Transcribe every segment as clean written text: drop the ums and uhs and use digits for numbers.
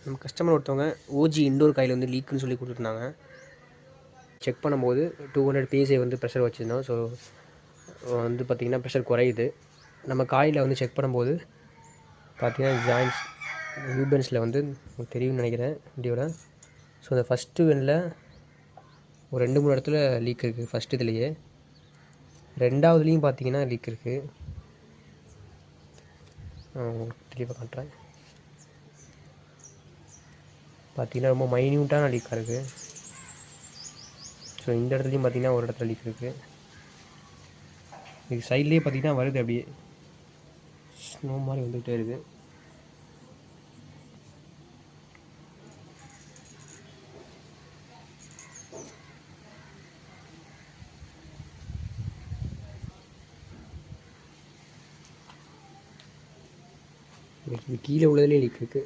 நம்ம கஸ்டமர் ஒருத்தவங்க OG indoor coil வந்து லீக்குன்னு சொல்லி கொடுத்துருந்தாங்க. செக் பண்ணும்போது 200 PSI வந்து ப்ரெஷர் வச்சுருந்தோம். ஸோ வந்து பார்த்திங்கன்னா ப்ரெஷர் குறையுது. நம்ம காயில் வந்து செக் பண்ணும்போது பார்த்திங்கன்னா ஜாயின்ஸ் யூபென்ஸில் வந்து தெரியும்னு நினைக்கிறேன் வீடியோவில். ஸோ அந்த ஃபஸ்ட்டு வெனில் ஒரு 2-3 இடத்துல லீக் இருக்குது. ஃபஸ்ட்டு இதுலேயே 2வதுலேயும் பார்த்திங்கன்னா லீக் இருக்குது. உங்களுக்கு தெளிவாக காட்டுறேன். பார்த்திங்கன்னா ரொம்ப மைன்யூட்டான லீக்காக இருக்குது. ஸோ இந்த இடத்துலையும் பார்த்திங்கன்னா ஒரு இடத்துல லீக் இருக்குது. இது சைட்லேயே பார்த்திங்கன்னா வருது, அப்படியே ஸ்னோ மாதிரி வந்துகிட்டே இருக்குது. இது கீழே உள்ளதுலேயே லீக் இருக்குது.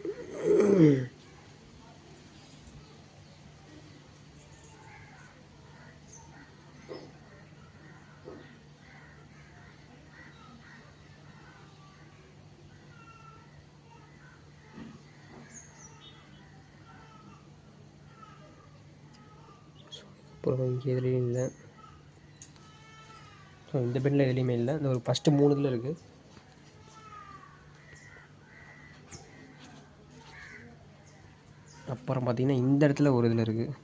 அப்புறம் இங்கே எதுலேயும் இல்லை. ஸோ இந்த பெட்டில் எதுலேயுமே இல்லை. இந்த ஒரு ஃபஸ்ட்டு 3 இதில் இருக்குது. அப்புறம் பார்த்திங்கன்னா இந்த இடத்துல ஒரு இதில் இருக்குது.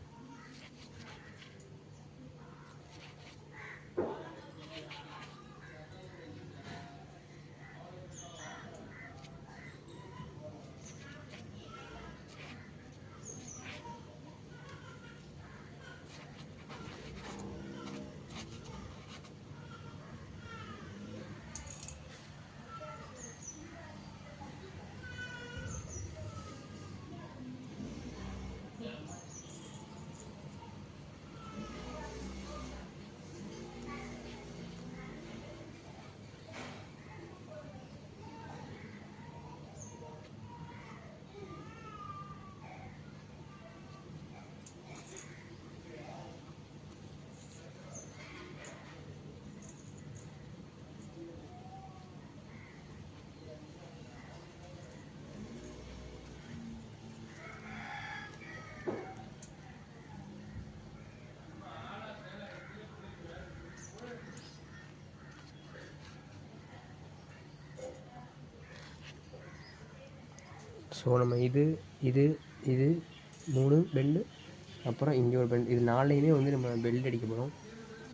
ஸோ நம்ம இது 3 பெண்டு, அப்புறம் இங்கே ஒரு பெண்டு, இது 4லையுமே வந்து நம்ம பெல்ட் அடிக்க போகிறோம்.